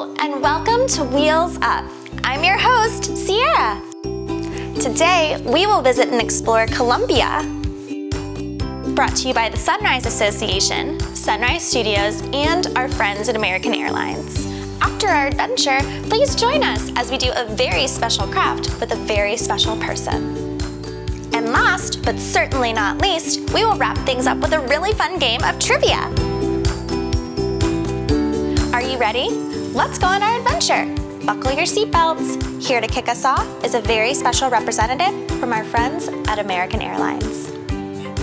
Hello, and welcome to Wheels Up. I'm your host, Sierra. Today, we will visit and explore Colombia. Brought to you by the Sunrise Association, Sunrise Studios, and our friends at American Airlines. After our adventure, please join us as we do a very special craft with a very special person. And last, but certainly not least, we will wrap things up with a really fun game of trivia. Are you ready? Let's go on our adventure. Buckle your seatbelts. Here to kick us off is a very special representative from our friends at American Airlines.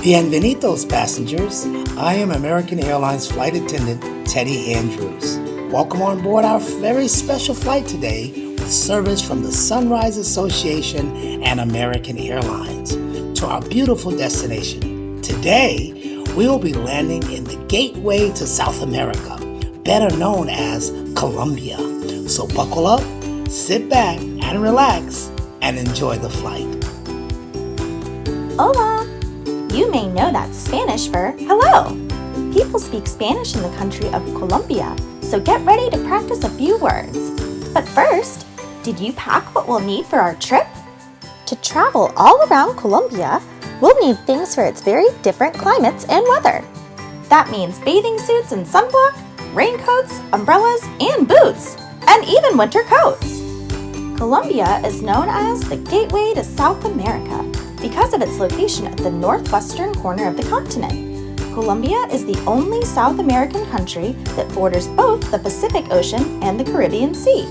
Bienvenidos, passengers. I am American Airlines Flight Attendant Teddy Andrews. Welcome on board our very special flight today with service from the Sunrise Association and American Airlines to our beautiful destination. Today, we will be landing in the gateway to South America, better known as Colombia. So buckle up, sit back and relax and enjoy the flight. Hola! You may know that's Spanish for hello. People speak Spanish in the country of Colombia, so get ready to practice a few words. But first, did you pack what we'll need for our trip? To travel all around Colombia, we'll need things for its very different climates and weather. That means bathing suits and sunblock, raincoats, umbrellas, and boots, and even winter coats. Colombia is known as the gateway to South America because of its location at the northwestern corner of the continent. Colombia is the only South American country that borders both the Pacific Ocean and the Caribbean Sea.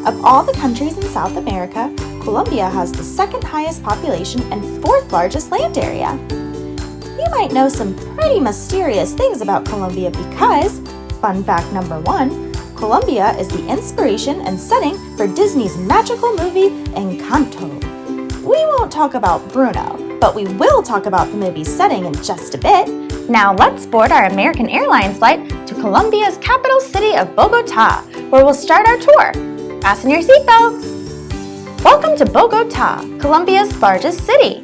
Of all the countries in South America, Colombia has the second highest population and fourth largest land area. You might know some pretty mysterious things about Colombia because, fun fact number 1, Colombia is the inspiration and setting for Disney's magical movie Encanto. We won't talk about Bruno, but we will talk about the movie's setting in just a bit. Now let's board our American Airlines flight to Colombia's capital city of Bogotá, where we'll start our tour. Fasten your seatbelts. Welcome to Bogotá, Colombia's largest city.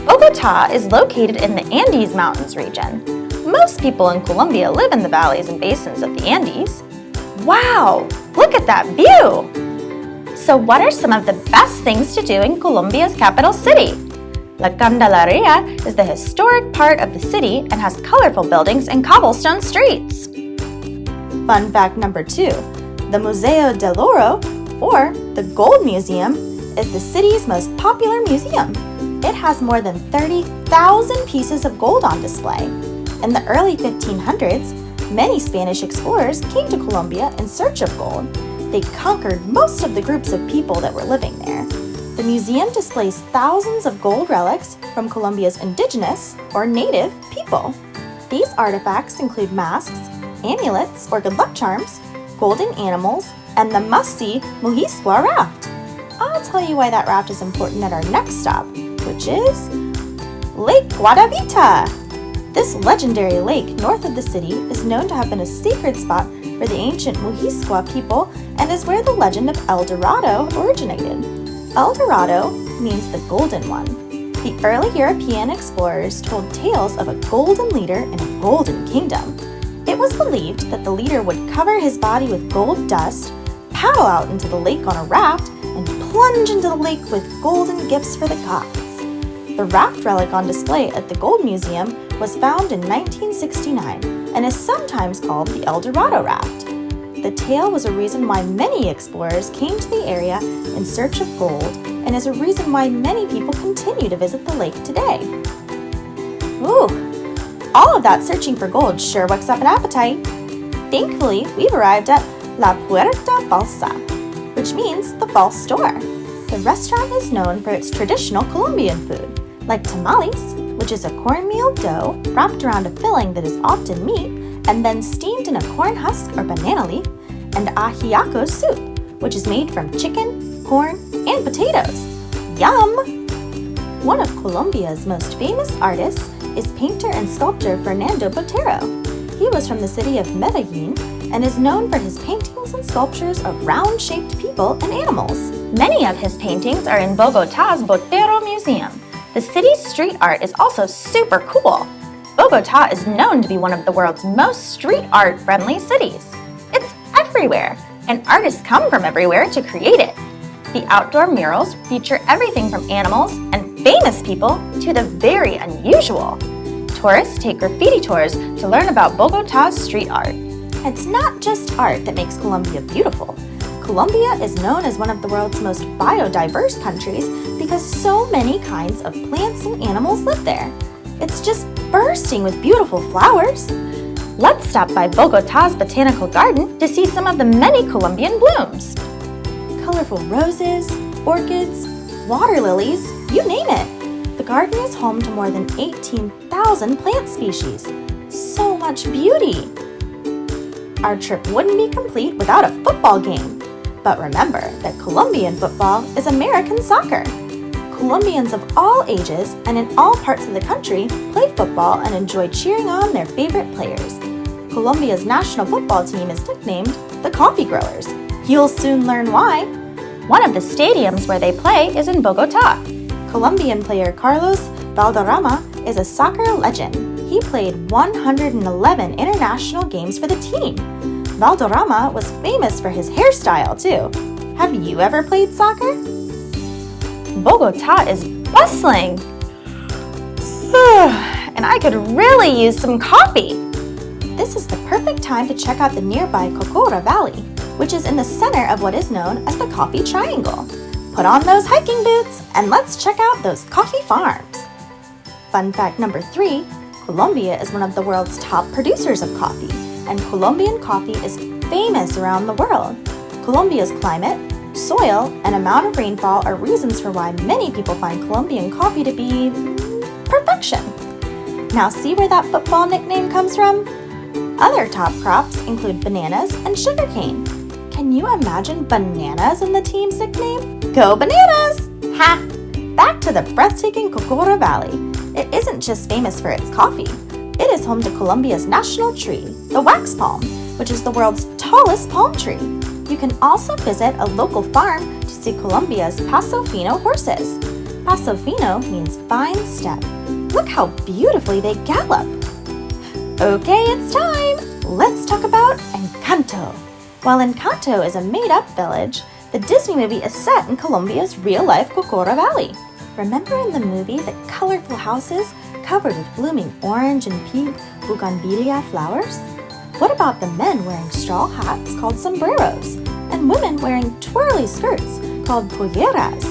Bogotá is located in the Andes Mountains region. Most people in Colombia live in the valleys and basins of the Andes. Wow, look at that view! So what are some of the best things to do in Colombia's capital city? La Candelaria is the historic part of the city and has colorful buildings and cobblestone streets. Fun fact number 2, the Museo del Oro, or the Gold Museum, is the city's most popular museum. It has more than 30,000 pieces of gold on display. In the early 1500s, many Spanish explorers came to Colombia in search of gold. They conquered most of the groups of people that were living there. The museum displays thousands of gold relics from Colombia's indigenous or native people. These artifacts include masks, amulets or good luck charms, golden animals, and the must-see Muiscua raft. I'll tell you why that raft is important at our next stop, which is Lake Guatavita. This legendary lake north of the city is known to have been a sacred spot for the ancient Muiscua people and is where the legend of El Dorado originated. El Dorado means the golden one. The early European explorers told tales of a golden leader in a golden kingdom. It was believed that the leader would cover his body with gold dust, paddle out into the lake on a raft, and plunge into the lake with golden gifts for the gods. The raft relic on display at the Gold Museum was found in 1969 and is sometimes called the El Dorado raft. The tale was a reason why many explorers came to the area in search of gold and is a reason why many people continue to visit the lake today. Ooh, all of that searching for gold sure wakes up an appetite. Thankfully, we've arrived at La Puerta Falsa, which means the false store. The restaurant is known for its traditional Colombian food, like tamales, which is a cornmeal dough wrapped around a filling that is often meat and then steamed in a corn husk or banana leaf, and ajiaco soup, which is made from chicken, corn, and potatoes. Yum! One of Colombia's most famous artists is painter and sculptor Fernando Botero. He was from the city of Medellin and is known for his paintings and sculptures of round-shaped people and animals. Many of his paintings are in Bogotá's Botero Museum. The city's street art is also super cool. Bogotá is known to be one of the world's most street art-friendly cities. It's everywhere, and artists come from everywhere to create it. The outdoor murals feature everything from animals and famous people to the very unusual. Tourists take graffiti tours to learn about Bogotá's street art. It's not just art that makes Colombia beautiful. Colombia is known as one of the world's most biodiverse countries because so many kinds of plants and animals live there. It's just bursting with beautiful flowers. Let's stop by Bogotá's botanical garden to see some of the many Colombian blooms. Colorful roses, orchids, water lilies, you name it. The garden is home to more than 18,000 plant species. So much beauty! Our trip wouldn't be complete without a football game. But remember that Colombian football is American soccer. Colombians of all ages and in all parts of the country play football and enjoy cheering on their favorite players. Colombia's national football team is nicknamed the Coffee Growers. You'll soon learn why. One of the stadiums where they play is in Bogotá. Colombian player Carlos Valderrama is a soccer legend. He played 111 international games for the team. Valderrama was famous for his hairstyle too. Have you ever played soccer? Bogotá is bustling. And I could really use some coffee. This is the perfect time to check out the nearby Cocora Valley, which is in the center of what is known as the Coffee Triangle. Put on those hiking boots and let's check out those coffee farms. Fun fact number 3, Colombia is one of the world's top producers of coffee, and Colombian coffee is famous around the world. Colombia's climate, soil, and amount of rainfall are reasons for why many people find Colombian coffee to be perfection. Now see where that football nickname comes from? Other top crops include bananas and sugarcane. Can you imagine bananas in the team's nickname? Go Bananas! Ha! Back to the breathtaking Cocora Valley. It isn't just famous for its coffee. It is home to Colombia's national tree, the wax palm, which is the world's tallest palm tree. You can also visit a local farm to see Colombia's Paso Fino horses. Paso Fino means fine step. Look how beautifully they gallop. Okay, it's time! Let's talk about Encanto. While Encanto is a made-up village, the Disney movie is set in Colombia's real-life Cocora Valley. Remember in the movie the colorful houses covered with blooming orange and pink bougainvillea flowers? What about the men wearing straw hats called sombreros and women wearing twirly skirts called polleras?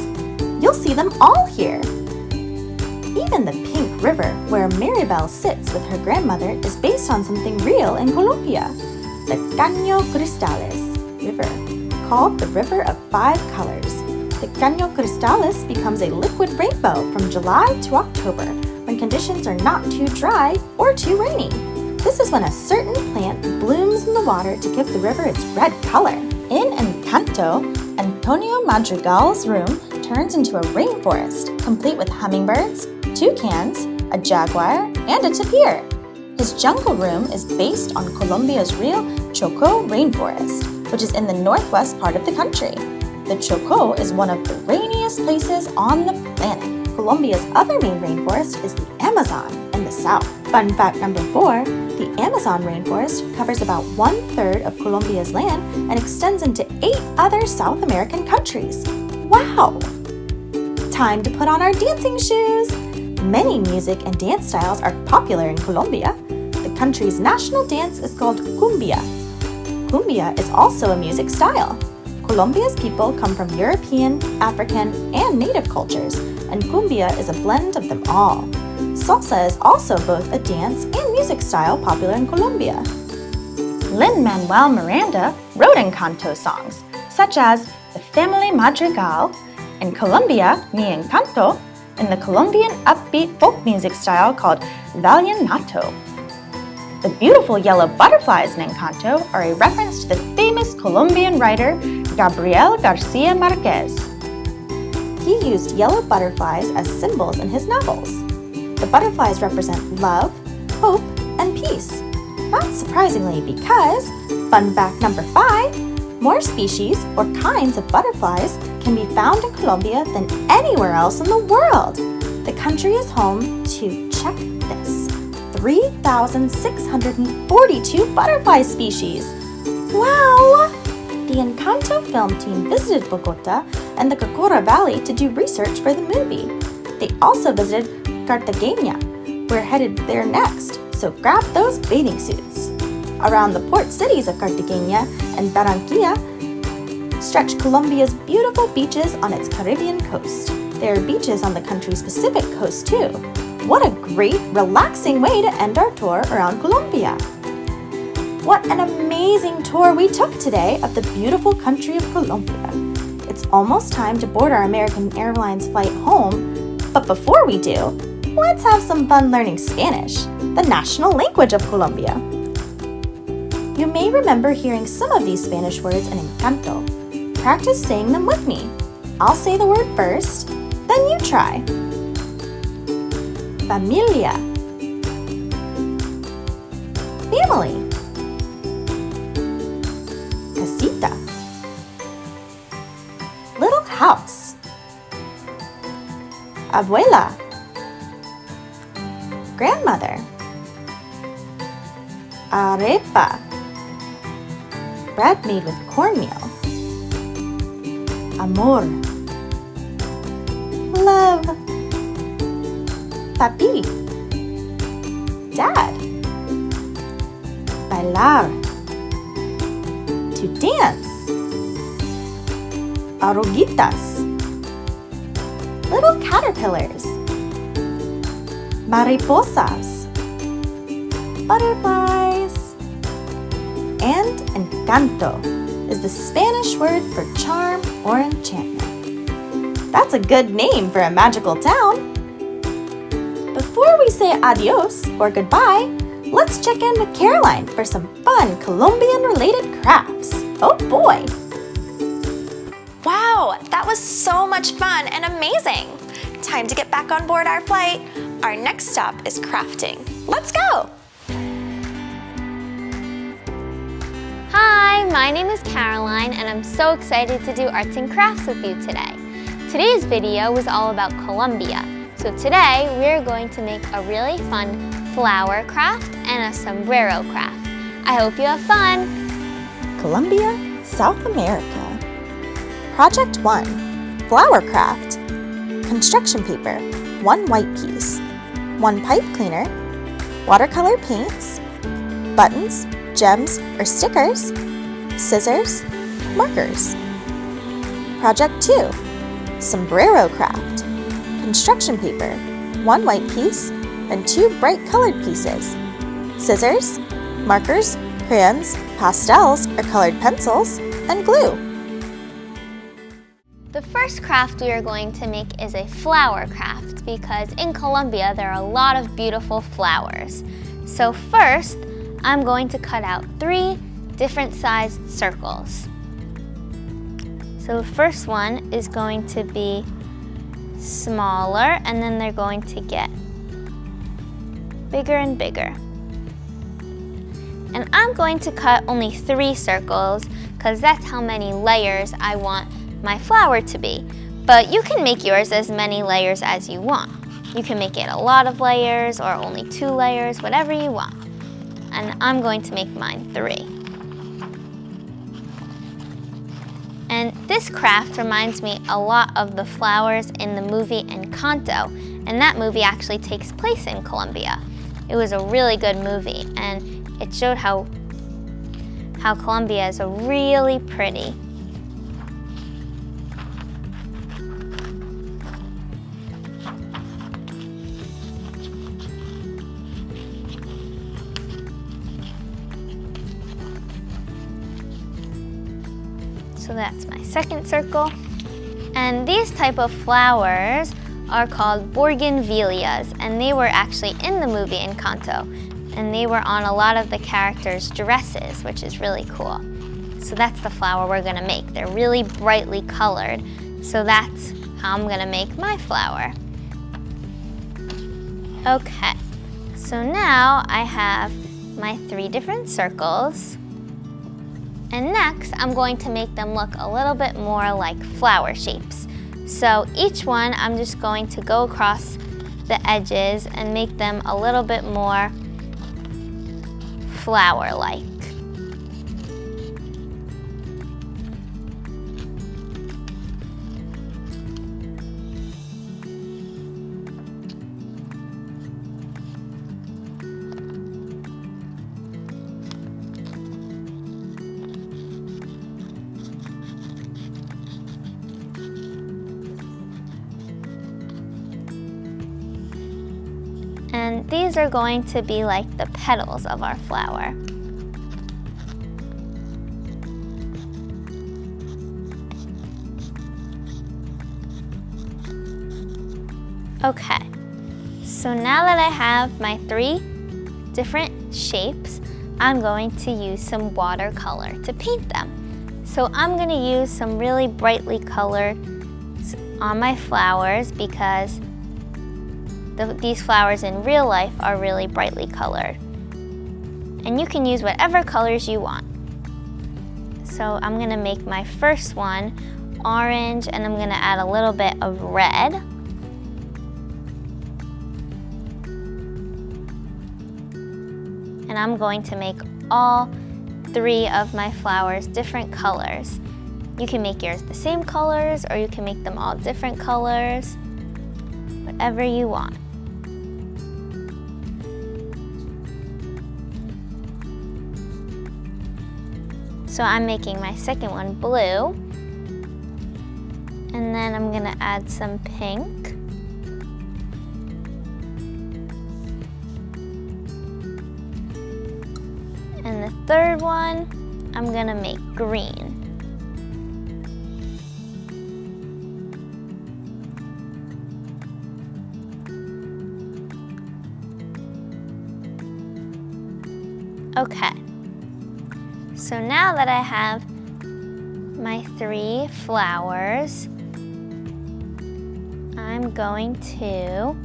You'll see them all here. Even the Pink River, where Maribel sits with her grandmother, is based on something real in Colombia. The Caño Cristales River, called the River of Five Colors. The Caño Cristales becomes a liquid rainbow from July to October when conditions are not too dry or too rainy. This is when a certain plant blooms in the water to give the river its red color. In Encanto, Antonio Madrigal's room turns into a rainforest, complete with hummingbirds, toucans, a jaguar, and a tapir. His jungle room is based on Colombia's real Chocó rainforest, which is in the northwest part of the country. The Chocó is one of the rainiest places on the planet. Colombia's other main rainforest is the Amazon in the south. Fun fact number 4, the Amazon rainforest covers about 1/3 of Colombia's land and extends into 8 other South American countries. Wow! Time to put on our dancing shoes! Many music and dance styles are popular in Colombia. The country's national dance is called cumbia. Cumbia is also a music style. Colombia's people come from European, African, and native cultures, and cumbia is a blend of them all. Salsa is also both a dance and music style popular in Colombia. Lin-Manuel Miranda wrote Encanto songs, such as The Family Madrigal, in Colombia, Mi Encanto, in the Colombian upbeat folk music style called vallenato. The beautiful yellow butterflies in Encanto are a reference to the famous Colombian writer Gabriel Garcia Marquez. He used yellow butterflies as symbols in his novels. The butterflies represent love, hope, and peace. Not surprisingly because, fun fact number 5, more species or kinds of butterflies can be found in Colombia than anywhere else in the world. The country is home to, check this, 3,642 butterfly species. Wow! The Encanto film team visited Bogota and the Cocora Valley to do research for the movie. They also visited Cartagena. We're headed there next, so grab those bathing suits. Around the port cities of Cartagena and Barranquilla stretch Colombia's beautiful beaches on its Caribbean coast. There are beaches on the country's Pacific coast too. What a great, relaxing way to end our tour around Colombia! What an amazing tour we took today of the beautiful country of Colombia. It's almost time to board our American Airlines flight home, but before we do, let's have some fun learning Spanish, the national language of Colombia. You may remember hearing some of these Spanish words in Encanto. Practice saying them with me. I'll say the word first, then you try. Familia. Family. Casita. Little house. Abuela. Grandmother. Arepa. Bread made with cornmeal. Amor. Love. Papi. Dad. Bailar. To dance. Oruguitas. Little caterpillars. Mariposas. Butterflies. And encanto is the Spanish word for charm or enchantment. That's a good name for a magical town. Before we say adios or goodbye, let's check in with Caroline for some fun Colombian-related crafts. Oh boy! Wow, that was so much fun and amazing. Time to get back on board our flight. Our next stop is crafting. Let's go! Hi, my name is Caroline and I'm so excited to do arts and crafts with you today. Today's video was all about Colombia. So today we're going to make a really fun flower craft and a sombrero craft. I hope you have fun! Colombia, South America. Project 1. Flower craft. Construction paper, 1 white piece. 1 pipe cleaner. Watercolor paints. Buttons, gems, or stickers. Scissors. Markers. Project 2. Sombrero craft. Construction paper, 1 white piece, and 2 bright colored pieces. Scissors, markers, crayons, pastels or colored pencils, and glue. The first craft we are going to make is a flower craft because in Colombia there are a lot of beautiful flowers. So first, I'm going to cut out 3 different sized circles. So the first one is going to be smaller and then they're going to get bigger and bigger. And I'm going to cut only 3 circles because that's how many layers I want my flower to be. But you can make yours as many layers as you want. You can make it a lot of layers or only 2 layers, whatever you want. And I'm going to make mine 3. And this craft reminds me a lot of the flowers in the movie Encanto, and that movie actually takes place in Colombia. It was a really good movie, and it showed how Colombia is really pretty. So that's my second circle. And these type of flowers are called bougainvilleas, and they were actually in the movie Encanto, and they were on a lot of the characters' dresses, which is really cool. So that's the flower we're gonna make. They're really brightly colored, so that's how I'm gonna make my flower. Okay, so now I have my 3 different circles. And next, I'm going to make them look a little bit more like flower shapes. So each one, I'm just going to go across the edges and make them a little bit more flower-like. these are going to be like the petals of our flower. Okay, so now that I have my 3 different shapes, I'm going to use some watercolor to paint them. So I'm going to use some really brightly colored on my flowers because these flowers in real life are really brightly colored. And you can use whatever colors you want. So I'm going to make my first one orange, and I'm going to add a little bit of red. And I'm going to make all 3 of my flowers different colors. You can make yours the same colors, or you can make them all different colors, whatever you want. So I'm making my second one blue, and then I'm gonna add some pink. And the third one, I'm gonna make green. Okay, so now that I have my 3 flowers, I'm going to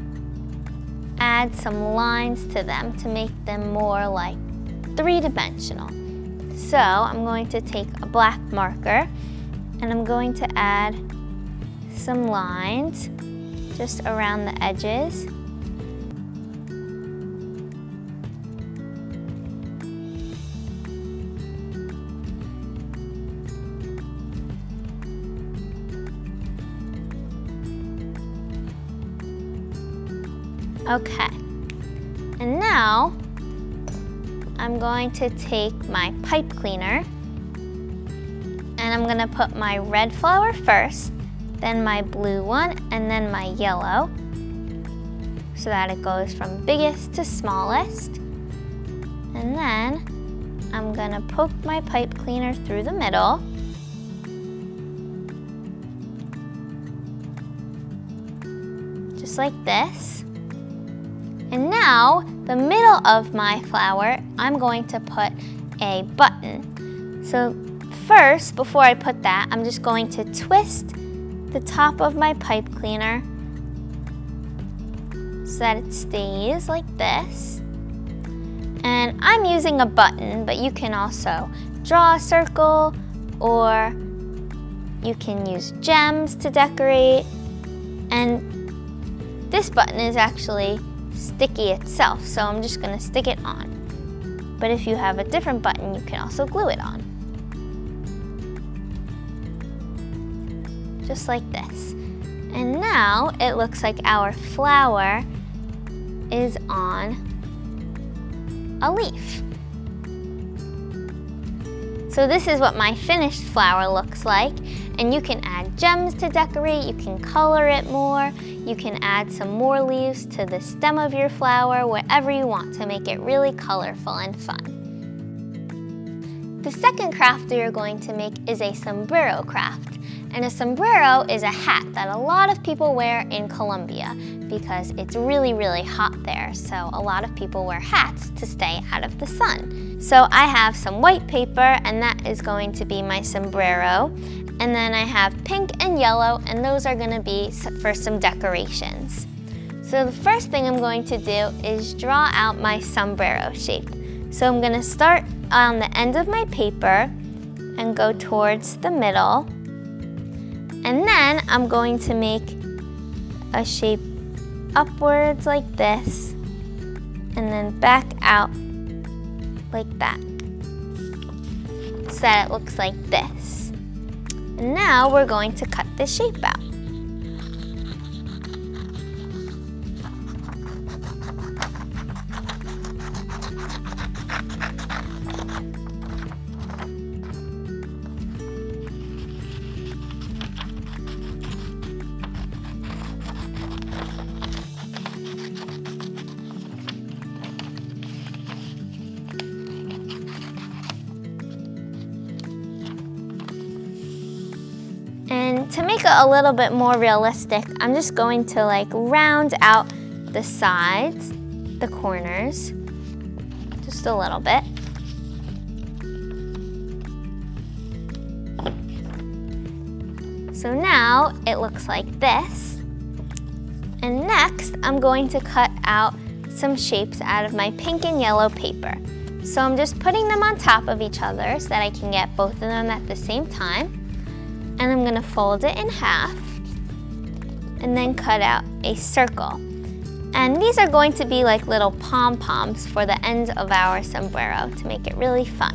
add some lines to them to make them more like 3-dimensional. So I'm going to take a black marker and I'm going to add some lines just around the edges. Okay, and now I'm going to take my pipe cleaner and I'm going to put my red flower first, then my blue one, and then my yellow, so that it goes from biggest to smallest. And then I'm going to poke my pipe cleaner through the middle. Just like this. And now, the middle of my flower, I'm going to put a button. So first, before I put that, I'm just going to twist the top of my pipe cleaner so that it stays like this. And I'm using a button, but you can also draw a circle, or you can use gems to decorate. And this button is actually sticky itself, so I'm just going to stick it on. But if you have a different button, you can also glue it on. Just like this. And now it looks like our flower is on a leaf. So this is what my finished flower looks like, and you can add gems to decorate, you can color it more, you can add some more leaves to the stem of your flower, whatever you want to make it really colorful and fun. The second craft we are going to make is a sombrero craft. And a sombrero is a hat that a lot of people wear in Colombia because it's really, really hot there. So a lot of people wear hats to stay out of the sun. So I have some white paper, and that is going to be my sombrero. And then I have pink and yellow, and those are going to be for some decorations. So the first thing I'm going to do is draw out my sombrero shape. So I'm going to start on the end of my paper and go towards the middle. And then I'm going to make a shape upwards like this, and then back out like that, so that it looks like this. And now we're going to cut this shape out. And to make it a little bit more realistic, I'm just going to like round out the sides, the corners, just a little bit. So now it looks like this. And next, I'm going to cut out some shapes out of my pink and yellow paper. So I'm just putting them on top of each other so that I can get both of them at the same time. And I'm gonna fold it in half and then cut out a circle. And these are going to be like little pom-poms for the ends of our sombrero to make it really fun.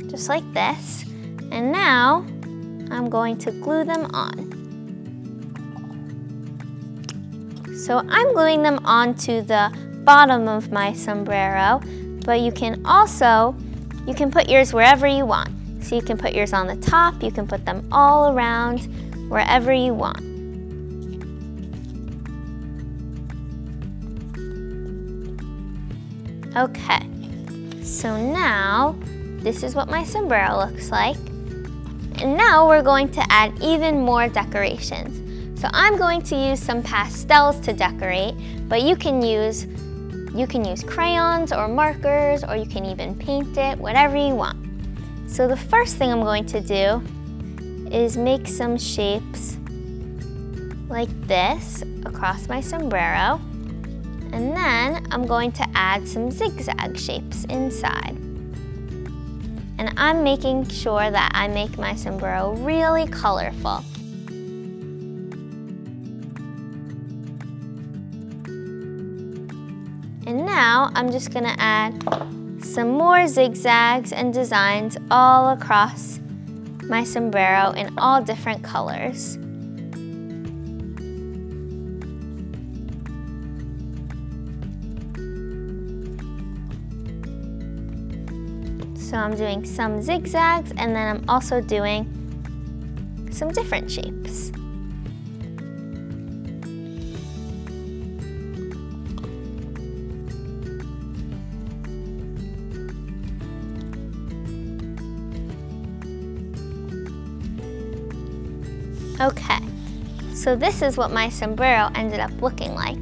Just like this. And now I'm going to glue them on. So I'm gluing them onto the bottom of my sombrero, but you can put yours wherever you want. So you can put yours on the top, you can put them all around, wherever you want. Okay, so now this is what my sombrero looks like. And now we're going to add even more decorations. So I'm going to use some pastels to decorate, but you can use crayons or markers, or you can even paint it, whatever you want. So the first thing I'm going to do is make some shapes like this across my sombrero. And then I'm going to add some zigzag shapes inside. And I'm making sure that I make my sombrero really colorful. And now I'm just gonna add some more zigzags and designs all across my sombrero in all different colors. So I'm doing some zigzags, and then I'm also doing some different shapes. Okay, so this is what my sombrero ended up looking like.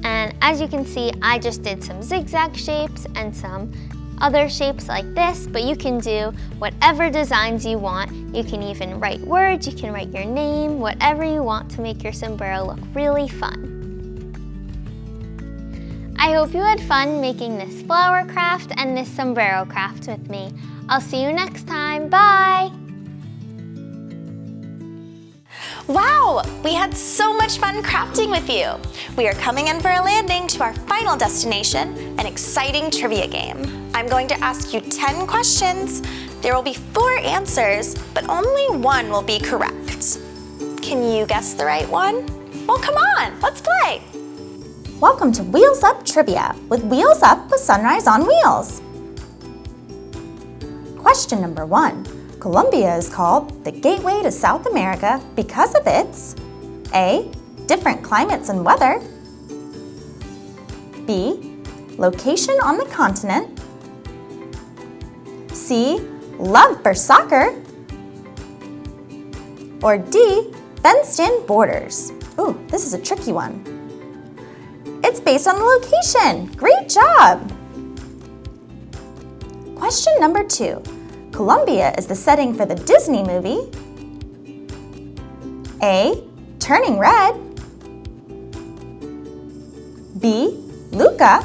And as you can see, I just did some zigzag shapes and some other shapes like this, but you can do whatever designs you want. You can even write words, you can write your name, whatever you want to make your sombrero look really fun. I hope you had fun making this flower craft and this sombrero craft with me. I'll see you next time, bye! Wow, we had so much fun crafting with you. We are coming in for a landing to our final destination, an exciting trivia game. I'm going to ask you 10 questions. There will be 4 answers, but only one will be correct. Can you guess the right one? Well, come on, let's play. Welcome to Wheels Up Trivia with Wheels Up with Sunrise on Wheels. Question number 1. Colombia is called the gateway to South America because of its A. Different climates and weather, B. Location on the continent, C. Love for soccer, or D. Fenced-in borders. Ooh, this is a tricky one. It's based on the location. Great job! Question number 2. Colombia is the setting for the Disney movie A. Turning Red, B. Luca,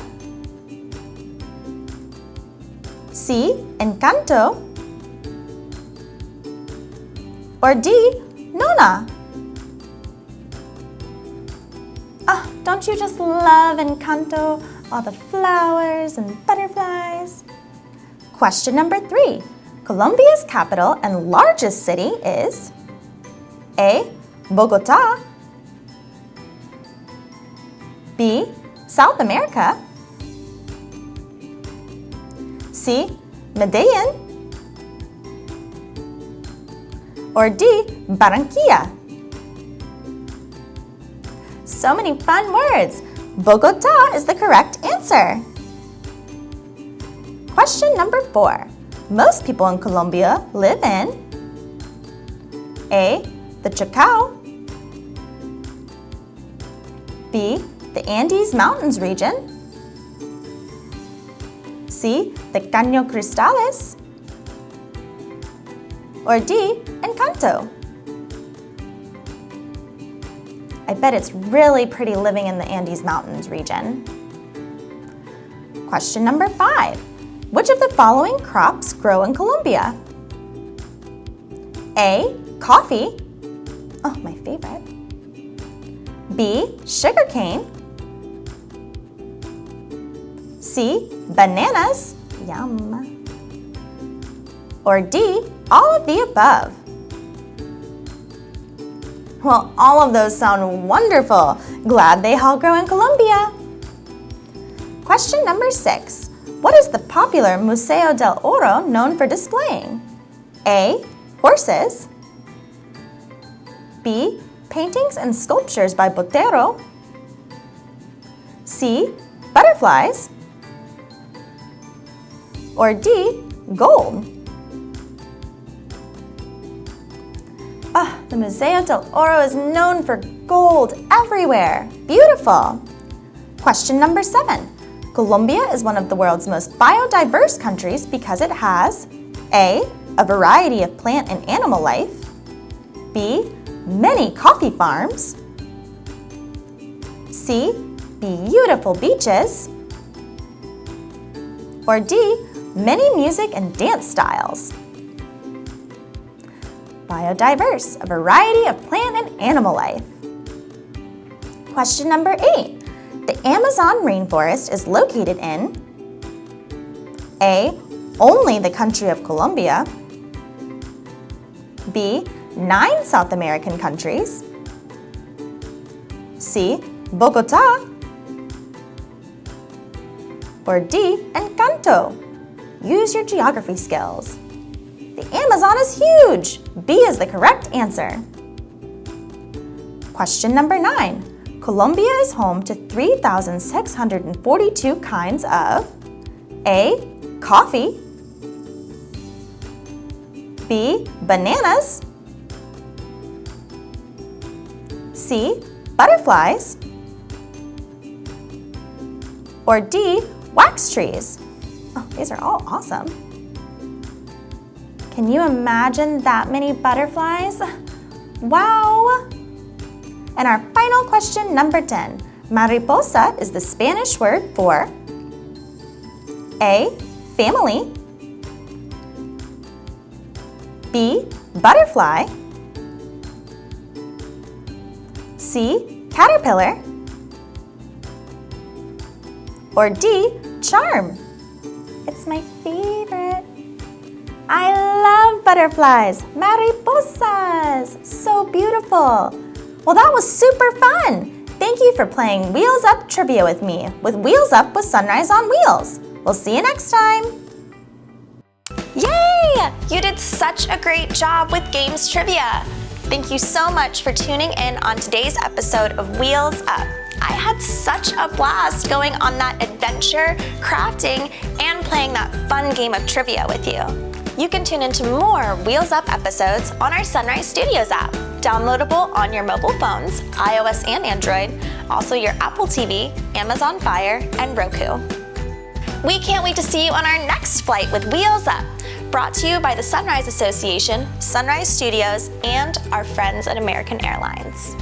C. Encanto, or D. Nona. Ah, don't you just love Encanto? All the flowers and butterflies. Question number 3. Colombia's capital and largest city is A. Bogota, B. South America, C. Medellin, or D. Barranquilla. So many fun words. Bogota is the correct answer. Question number 4. Most people in Colombia live in A. The Chocó, B. The Andes Mountains region, C. The Caño Cristales, or D. Encanto. I bet it's really pretty living in the Andes Mountains region. Question number 5. Which of the following crops grow in Colombia? A. Coffee. Oh, my favorite. B. Sugarcane. C. Bananas. Yum. Or D. All of the above. Well, all of those sound wonderful. Glad they all grow in Colombia. Question number 6. What is the popular Museo del Oro known for displaying? A. Horses. B. Paintings and sculptures by Botero. C. Butterflies. Or D. Gold. The Museo del Oro is known for gold everywhere. Beautiful. Question number 7. Colombia is one of the world's most biodiverse countries because it has A. A variety of plant and animal life, B. Many coffee farms, C. Beautiful beaches, or D. Many music and dance styles. Biodiverse, a variety of plant and animal life. Question number 8. The Amazon rainforest is located in A. Only the country of Colombia, B. 9 South American countries, C. Bogota, or D. Encanto. Use your geography skills. The Amazon is huge. B is the correct answer. Question number 9. Colombia is home to 3,642 kinds of A. Coffee, B. Bananas, C. Butterflies, or D. Wax trees. Oh, these are all awesome. Can you imagine that many butterflies? Wow! And our final question, number 10. Mariposa is the Spanish word for A. Family, B. Butterfly, C. Caterpillar, or D. Charm. It's my favorite. I love butterflies, mariposas, so beautiful. Well, that was super fun. Thank you for playing Wheels Up Trivia with me with Wheels Up with Sunrise on Wheels. We'll see you next time. Yay! You did such a great job with games trivia. Thank you so much for tuning in on today's episode of Wheels Up. I had such a blast going on that adventure, crafting, and playing that fun game of trivia with you. You can tune into more Wheels Up episodes on our Sunrise Studios app, downloadable on your mobile phones, iOS and Android, also your Apple TV, Amazon Fire, and Roku. We can't wait to see you on our next flight with Wheels Up, brought to you by the Sunrise Association, Sunrise Studios, and our friends at American Airlines.